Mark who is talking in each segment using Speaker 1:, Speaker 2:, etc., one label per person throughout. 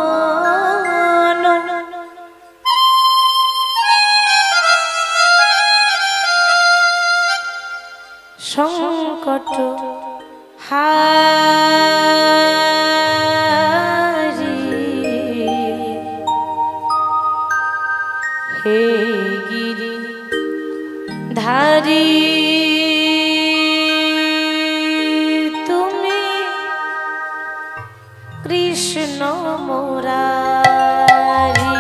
Speaker 1: জগমনমোহন সংকট হারি হে গিরি ধারি তুমি কৃষ্ণ মুরারি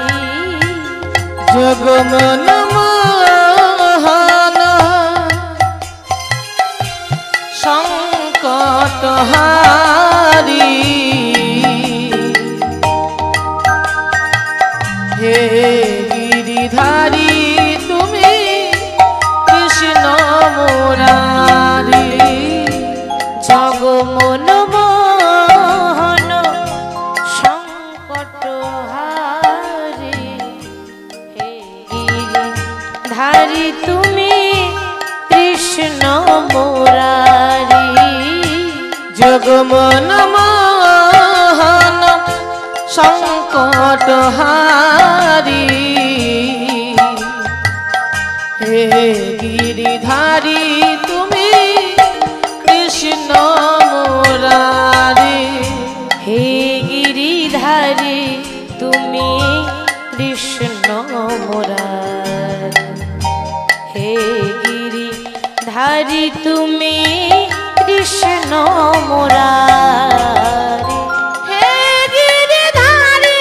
Speaker 2: জগমনমোহন সংকট হারি হে গিরিধারী তুমি কৃষ্ণ মুরারি
Speaker 1: জগমনমোহন সংকট হারি হে গিরিধারী তুমি কৃষ্ণ মুরারি
Speaker 2: জগমনমোহন সংকট হারি হে গিরিধারী তুমি কৃষ্ণ মুরারি
Speaker 1: হে গিরিধারী তুমি কৃষ্ণ মুরারি হে গিরিধারী তুমি কৃষ্ণ মুরারি
Speaker 2: হে গিরিধারী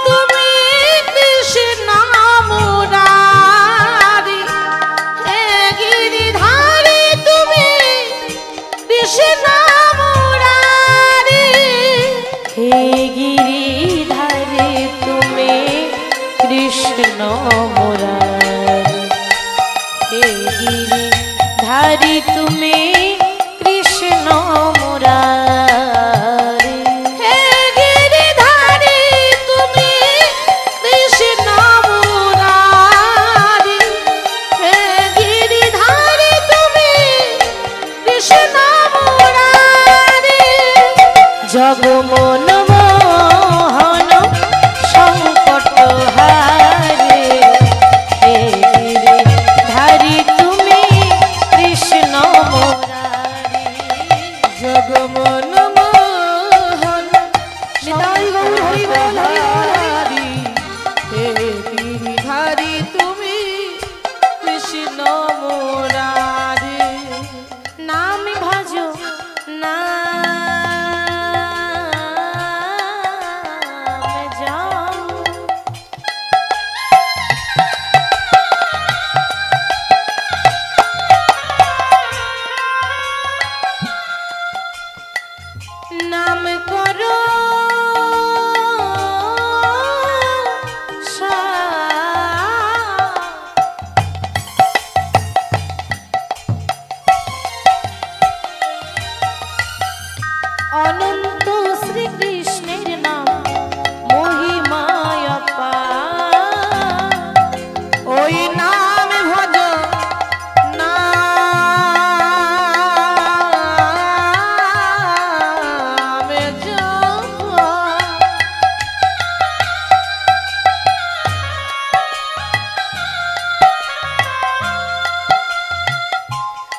Speaker 2: তুমি কৃষ্ণ মুরারি হে গিরিধারী তুমি কৃষ্ণ মুরারি
Speaker 1: হে গিরিধারী তুমি কৃষ্ণ মুরারি হে গিরিধারী তুমি কৃষ্ণ মুরারি
Speaker 2: হে গিরিধারী তুমি কৃষ্ণ মুরারি হে গিরিধারী তুমি কৃষ্ণ মুরারি
Speaker 1: জগমনমোহন সংকট হারে হে গিরিধারী তুমি কৃষ্ণ মুরারি
Speaker 2: জগমনমোহন সংকট হারি হে গিরিধারী তুমি কৃষ্ণ মুরারি
Speaker 1: নাম ভজো নাম যাও নাম করো অনন্ত শ্রীকৃষ্ণের নাম মহিমায় অপার
Speaker 2: ওই নাম ভজ নাম জপ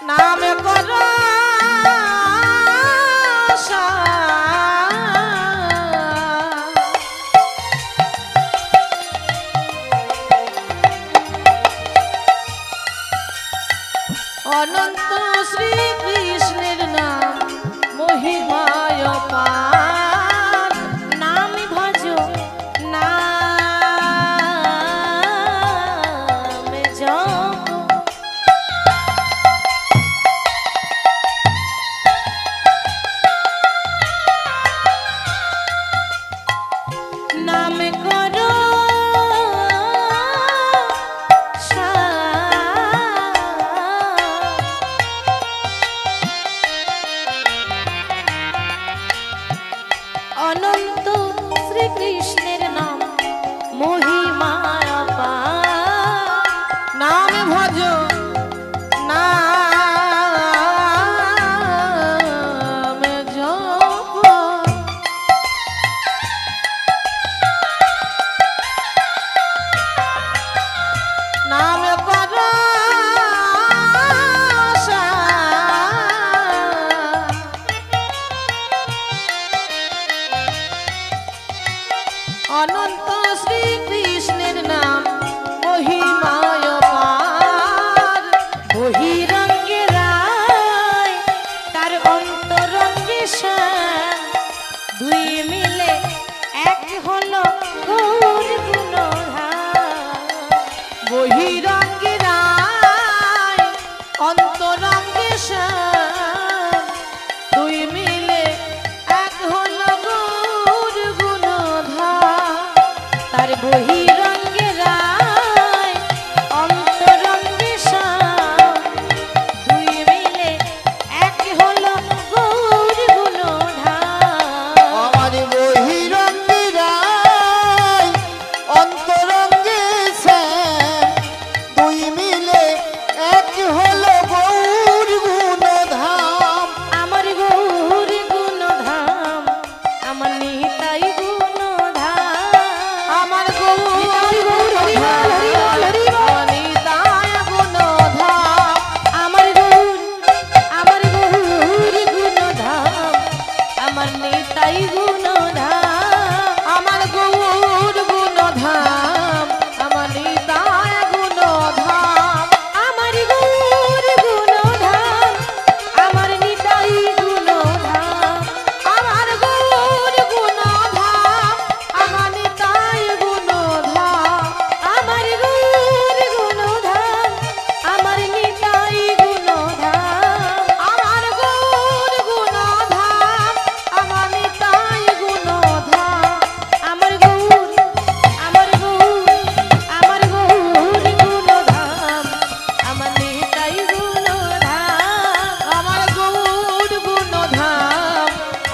Speaker 2: নাম কর অনন্ত শ্রীকৃষ্ণের নাম মহিমায় অপার
Speaker 1: নাম ভজো নাম জপ নাম করো
Speaker 2: অনন্ত শ্রীকৃষ্ণের নাম মহিমায় পার।
Speaker 1: বহিরঙ্গে রায় তার অন্তরঙ্গে শ্যাম, দুই মিলে এক হলো গৌর গুণধাম।
Speaker 2: বহিরঙ্গে রায় অন্তরঙ্গে শ্যাম, দুই মিলে এক হল গৌর গুণধাম।
Speaker 1: তার বহিরঙ্গে রায় অন্তরঙ্গে শ্যাম, দুই মিলে এক হলো গৌর গুণধাম।
Speaker 3: আমার বহিরঙ্গে রায় অন্তরঙ্গে শ্যাম, দুই মিলে এক হলো গৌর গুণধাম।
Speaker 1: আমার গৌর গুণধাম, আমার নিতাই গুণধাম।
Speaker 2: আমার গৌর নিতাই গুণধাম।
Speaker 1: আমার গৌর গুণধাম, আমার নিতাই গুণধাম।
Speaker 2: আমার গৌর গুণধাম, আমার নিতাই গুণধাম।
Speaker 1: আমার গৌর গুণধাম, আমার নিতাই গুণধাম।
Speaker 2: আমার গৌর গুণধাম, আমার নিতাই গুণধাম।
Speaker 1: আমার গৌর গুণধাম, আমার নিতাই গুণধাম।
Speaker 2: আমার গৌর গুণধাম, আমার নিতাই গুণধাম।
Speaker 1: আমার গৌর গুণধাম, আমার নিতাই গুণধাম।
Speaker 2: আমার গৌর গুণধাম,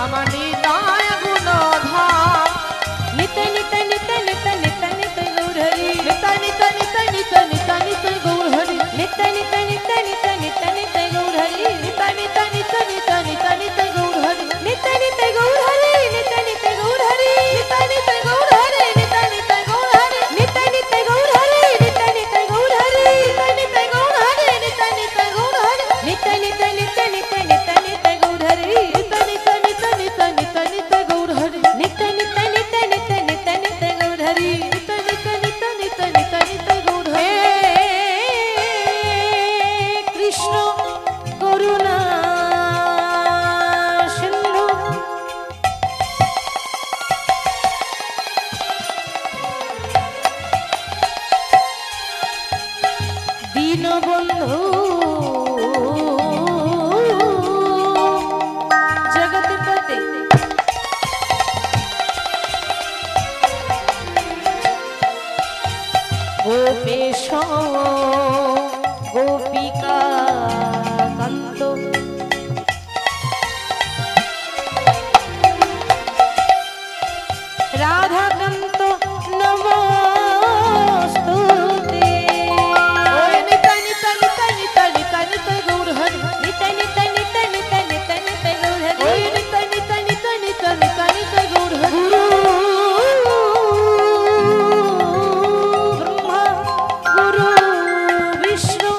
Speaker 2: আমার নিতাই গুণধাম।
Speaker 1: নিতাই নিতাই নিতাই নিতাই নিতাই নিতাই গৌর হরি।
Speaker 2: নিতাই নিতাই নিতাই নিতাই নিতাই নিতাই গৌর হরি।
Speaker 1: নিতাই নিতাই নিতাই নিতাই নিতাই নিতাই গৌর হরি।
Speaker 2: নিতাই নিতাই নিতাই নিতাই নিতাই নিতাই গৌর হরি।
Speaker 1: নিতাই নিতাই গৌর হরি, নিতাই নিতাই গৌর হরি।
Speaker 2: নিতাই নিতাই গৌর হরি, নিতাই নিতাই গৌর হরি।
Speaker 1: নিতাই নিতাই গৌর হরি, নিতাই নিতাই গৌর হরি।
Speaker 2: নিতাই নিতাই গৌর হরি, নিতাই নিতাই গৌর হরি।
Speaker 1: নিতাই নিতাই নিতাই নিতাই নিতাই নিতাই গৌর হরি।
Speaker 2: নিতাই নিতাই নিতাই নিতাই নিতাই নিতাই গৌর হরি।
Speaker 1: নিতাই নিতাই নিতাই নিতাই নিতাই নিতাই গৌর হরি।
Speaker 2: নিতাই নিতাই নিতাই নিতাই নিতাই নিতাই গৌর
Speaker 1: হে
Speaker 2: হরি।
Speaker 1: কৃষ্ণ করুণা সিন্ধু, দীনবন্ধু জগৎপতে, গোপেশ গোপিকা কান্ত, রাধাকান্ত নমস্তুতে।
Speaker 2: ওই নিতাই নিতাই নিতাই নিতাই নিতাই নিতাই গৌর হরি।
Speaker 1: নিতাই নিতাই নিতাই নিতাই নিতাই নিতাই গৌর হরি।
Speaker 2: ওই নিতাই নিতাই নিতাই নিতাই নিতাই নিতাই গৌর হরি।
Speaker 1: গুরু ব্রহ্মা, গুরু বিষ্ণু,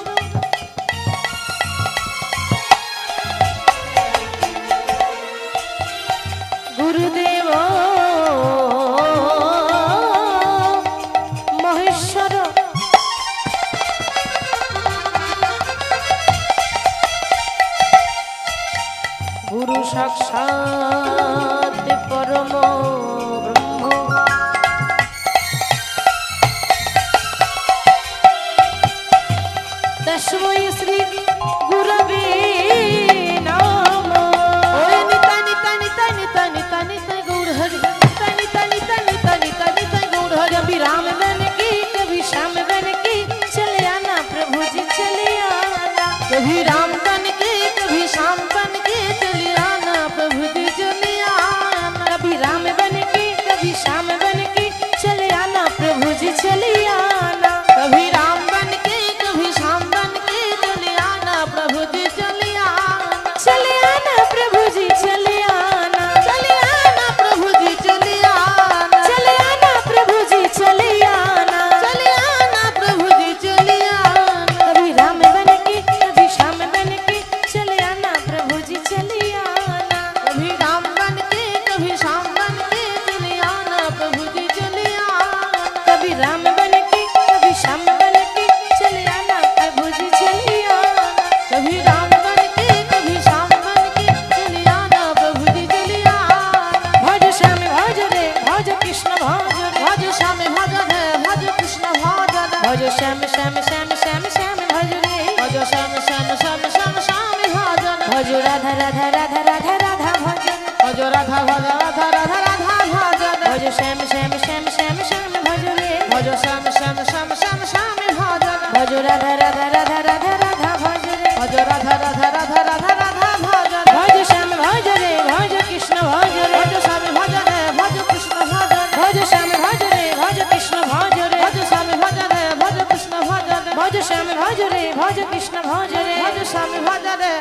Speaker 1: শ্যাম শ্যাম শ্যাম শ্যাম শ্যাম ভজ রে
Speaker 2: ভজ শ্যাম শ্যাম শ্যাম শ্যাম শ্যাম ভজন
Speaker 1: ভজ রাধা রাধা রাধা রাধা রাধা ভজ
Speaker 2: ভজ রাধা ভজ রাধা রাধা রাধা ভজন
Speaker 1: ভজ শ্যাম শ্যাম শ্যাম শ্যাম শ্যাম ভজ রে
Speaker 2: ভজ শ্যাম শ্যাম শ্যাম শ্যাম শ্যাম ভজন
Speaker 1: ভজ রাধা রাধা রাধা রাধা রাধা ভজ রে
Speaker 2: ভজ রাধা রাধা রাধা রাধা রাধা ভজন
Speaker 1: ভজ শ্যাম ভজ রে ভজ কৃষ্ণ ভজ রে
Speaker 2: ভজ স্বামী ভজনে ভজ কৃষ্ণ ভজন
Speaker 1: ভজ শ্যাম ভজ রে ভজ কৃষ্ণ ভজ রে
Speaker 2: ভজ স্বামী ভজনে ভজ কৃষ্ণ ভজন
Speaker 1: ভজ শ্যাম ভজ রে ভজ কৃষ্ণ ভজ রে
Speaker 2: ভজ স্বামী ভজনে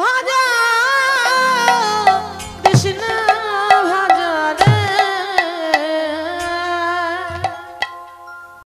Speaker 2: ভজ